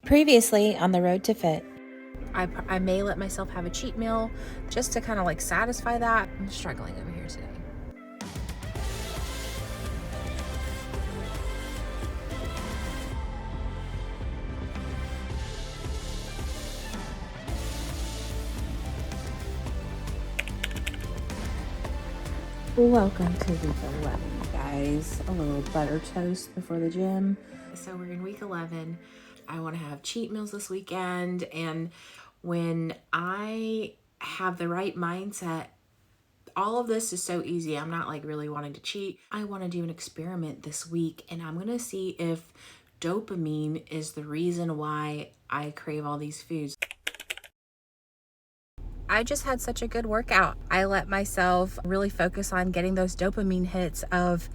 Previously on the road to fit. I may let myself have a cheat meal just to kind of like satisfy that. I'm struggling over here today. Welcome to week 11, guys. A little butter toast before the gym. So we're in week 11. I want to have cheat meals this weekend, and when I have the right mindset, all of this is so easy. I'm not like really wanting to cheat. I want to do an experiment this week, and I'm going to see if dopamine is the reason why I crave all these foods. I just had such a good workout. I let myself really focus on getting those dopamine hits of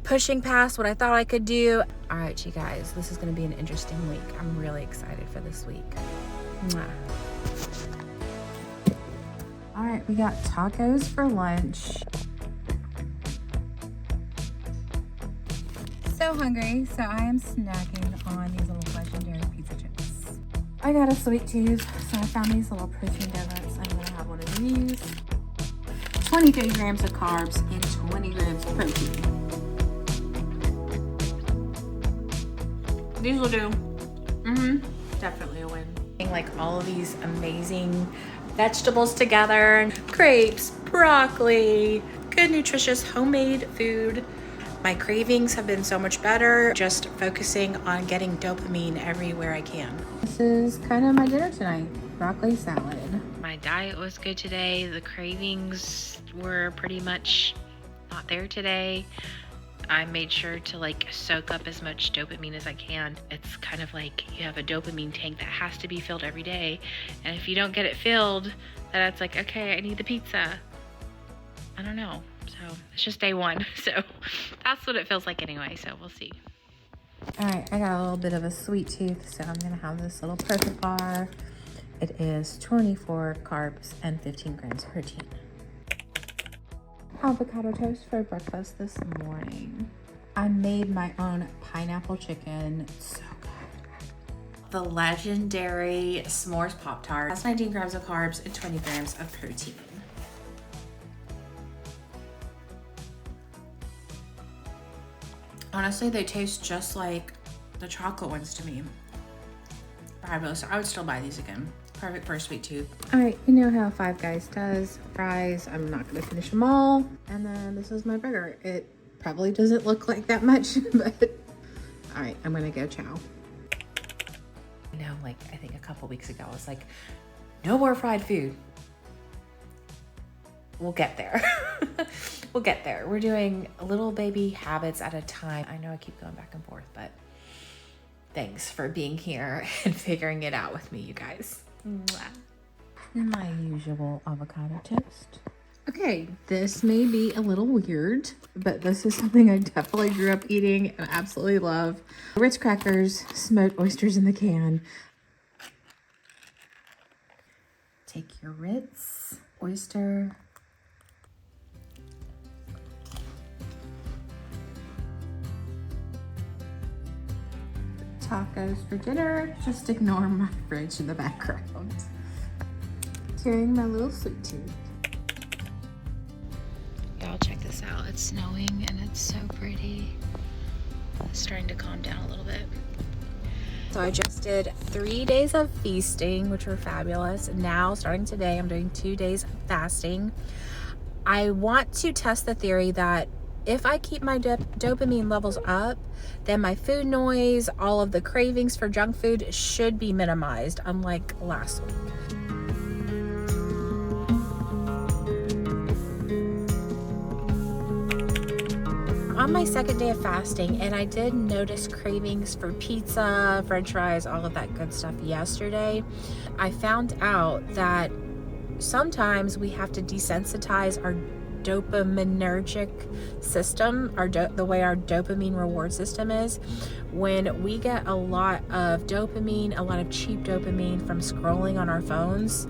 pushing past what I thought I could do. All right, you guys, this is going to be an interesting week. I'm really excited for this week. Mwah. All right, we got tacos for lunch. So hungry, so I am snacking on these little legendary pizza chips. I got a sweet tooth, so I found these little protein donuts. I'm gonna have one of these. 23 grams of carbs and 20 grams of protein. These will do. Definitely a win. Like all of these amazing vegetables together, grapes, broccoli, good nutritious homemade food. My cravings have been so much better just focusing on getting dopamine everywhere I can. This is kind of my dinner tonight, broccoli salad. My diet was good today. The cravings were pretty much not there today. I made sure to like soak up as much dopamine as I can. It's kind of like you have a dopamine tank that has to be filled every day. And if you don't get it filled, then it's like, okay, I need the pizza. I don't know. So it's just day one. So that's what it feels like anyway. So we'll see. All right, I got a little bit of a sweet tooth, so I'm gonna have this little perfect bar. It is 24 carbs and 15 grams of protein. Avocado toast for breakfast this morning. I made my own pineapple chicken. So good. The legendary s'mores Pop-Tart has 19 grams of carbs and 20 grams of protein. Honestly, they taste just like the chocolate ones to me. Fabulous. I would still buy these again. Perfect for a sweet tooth. All right, you know how Five Guys does. Fries, I'm not gonna finish them all. And then this is my burger. It probably doesn't look like that much, but all right, I'm gonna go chow. You know, like I think a couple weeks ago, I was like, no more fried food. We'll get there. We'll get there. We're doing little baby habits at a time. I know I keep going back and forth, but thanks for being here and figuring it out with me, you guys. Mwah. And my usual avocado toast. Okay, this may be a little weird, but this is something I definitely grew up eating and absolutely love. Ritz crackers, smoked oysters in the can. Take your Ritz oyster. Tacos for dinner. Just ignore my fridge in the background. Carrying my little sweet tooth. Y'all check this out. It's snowing and it's so pretty. It's starting to calm down a little bit. So I just did 3 days of feasting, which were fabulous. Now, starting today, I'm doing 2 days of fasting. I want to test the theory that if I keep my dopamine levels up, then my food noise, all of the cravings for junk food should be minimized, unlike last week. On my second day of fasting, and I did notice cravings for pizza, french fries, all of that good stuff yesterday, I found out that sometimes we have to desensitize our dopaminergic system, the way our dopamine reward system is. When we get a lot of dopamine, a lot of cheap dopamine from scrolling on our phones,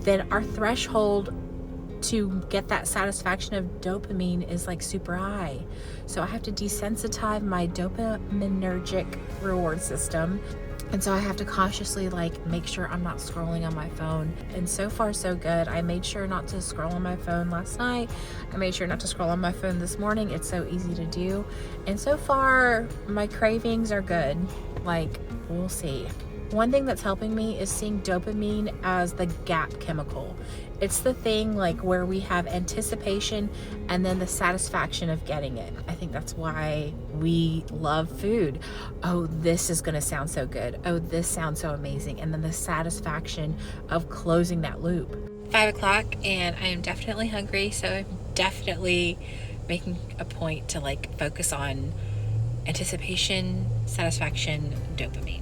then our threshold to get that satisfaction of dopamine is like super high. So I have to desensitize my dopaminergic reward system. And so I have to consciously like make sure I'm not scrolling on my phone. And so far so good. I made sure not to scroll on my phone last night. I made sure not to scroll on my phone this morning. It's so easy to do. And so far my cravings are good. Like, we'll see. One thing that's helping me is seeing dopamine as the gap chemical. It's the thing like where we have anticipation and then the satisfaction of getting it. I think that's why we love food. Oh, this is gonna sound so good. Oh, this sounds so amazing. And then the satisfaction of closing that loop. 5 o'clock and I am definitely hungry, so I'm definitely making a point to like focus on anticipation, satisfaction, dopamine.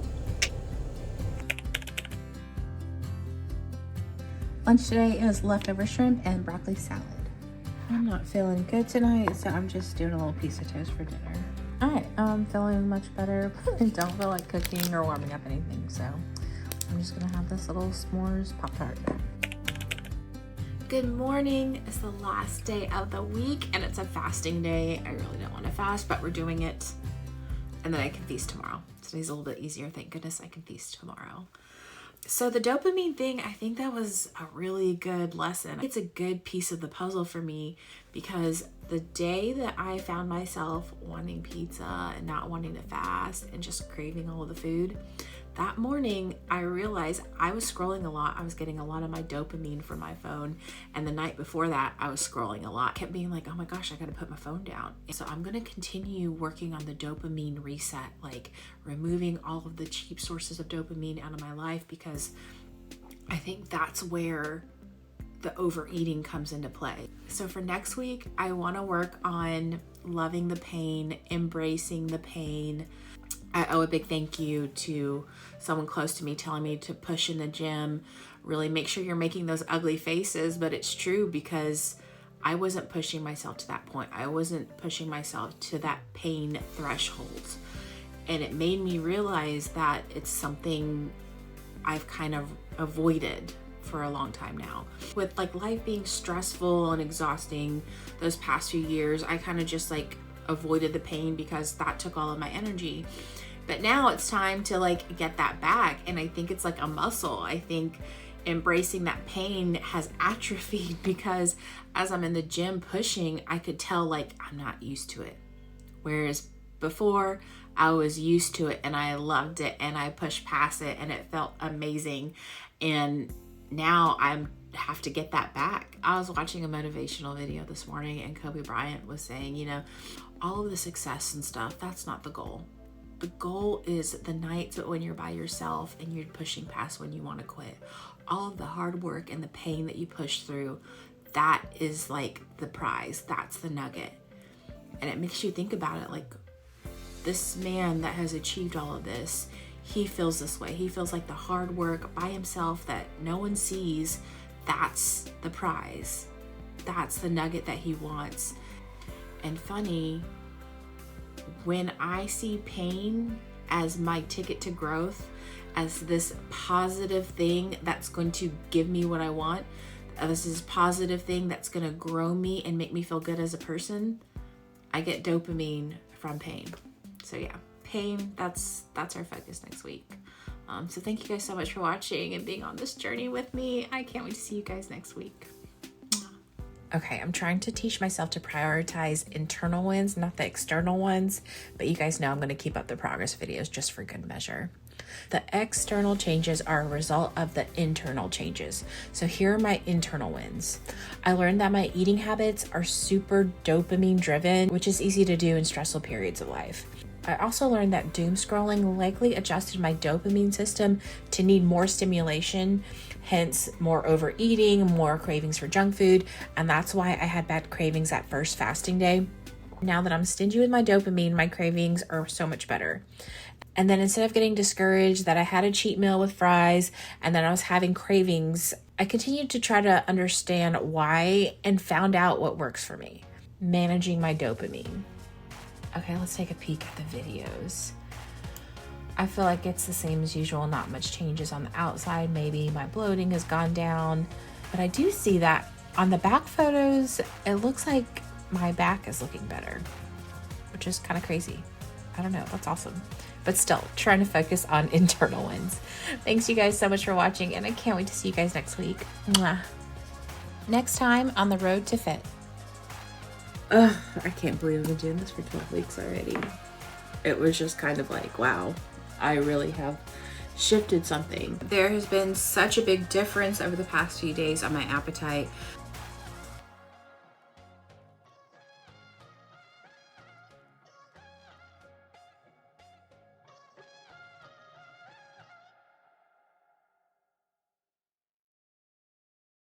Lunch today is leftover shrimp and broccoli salad. I'm not feeling good tonight, so I'm just doing a little piece of toast for dinner. Alright, I'm feeling much better. I don't feel like cooking or warming up anything, so I'm just gonna have this little s'mores Pop-Tart. Good morning. It's the last day of the week and it's a fasting day. I really don't want to fast, but we're doing it. And then I can feast tomorrow. Today's a little bit easier. Thank goodness I can feast tomorrow. So the dopamine thing, I think that was a really good lesson. It's a good piece of the puzzle for me because the day that I found myself wanting pizza and not wanting to fast and just craving all of the food, that morning I realized I was scrolling a lot. I was getting a lot of my dopamine from my phone. And the night before that, I was scrolling a lot. I kept being like, oh my gosh, I gotta put my phone down. So I'm gonna continue working on the dopamine reset, like removing all of the cheap sources of dopamine out of my life, because I think that's where the overeating comes into play. So for next week, I wanna work on loving the pain, embracing the pain. I owe a big thank you to someone close to me telling me to push in the gym, really make sure you're making those ugly faces, but it's true because I wasn't pushing myself to that point. I wasn't pushing myself to that pain threshold. And it made me realize that it's something I've kind of avoided for a long time now. With like life being stressful and exhausting those past few years, I kind of just like avoided the pain because that took all of my energy. But now it's time to like get that back, and I think it's like a muscle. I think embracing that pain has atrophied because as I'm in the gym pushing, I could tell like I'm not used to it. Whereas before I was used to it and I loved it and I pushed past it and it felt amazing. And now I have to get that back. I was watching a motivational video this morning and Kobe Bryant was saying, you know, all of the success and stuff, that's not the goal. The goal is the nights when you're by yourself and you're pushing past when you want to quit. All of the hard work and the pain that you push through, that is like the prize. That's the nugget. And it makes you think about it, like this man that has achieved all of this, he feels this way. He feels like the hard work by himself that no one sees, that's the prize. That's the nugget that he wants. And funny, when I see pain as my ticket to growth, as this positive thing that's going to give me what I want, this is positive thing that's going to grow me and make me feel good as a person, I get dopamine from pain. So yeah, pain, that's our focus next week. So thank you guys so much for watching and being on this journey with me. I can't wait to see you guys next week. Okay, I'm trying to teach myself to prioritize internal wins, not the external ones, but you guys know I'm going to keep up the progress videos just for good measure. The external changes are a result of the internal changes. So here are my internal wins. I learned that my eating habits are super dopamine driven, which is easy to do in stressful periods of life. I also learned that doom scrolling likely adjusted my dopamine system to need more stimulation, hence more overeating, more cravings for junk food, and that's why I had bad cravings that first fasting day. Now that I'm stingy with my dopamine, my cravings are so much better. And then instead of getting discouraged that I had a cheat meal with fries and then I was having cravings, I continued to try to understand why and found out what works for me. Managing my dopamine. Okay, let's take a peek at the videos. I feel like it's the same as usual, not much changes on the outside. Maybe my bloating has gone down, but I do see that on the back photos, it looks like my back is looking better, which is kind of crazy. I don't know, that's awesome. but still trying to focus on internal ones. Thanks you guys so much for watching, and I can't wait to see you guys next week. Mwah. Next time on the road to fit. Ugh, I can't believe I've been doing this for 12 weeks already. It was just kind of like, wow, I really have shifted something. There has been such a big difference over the past few days on my appetite.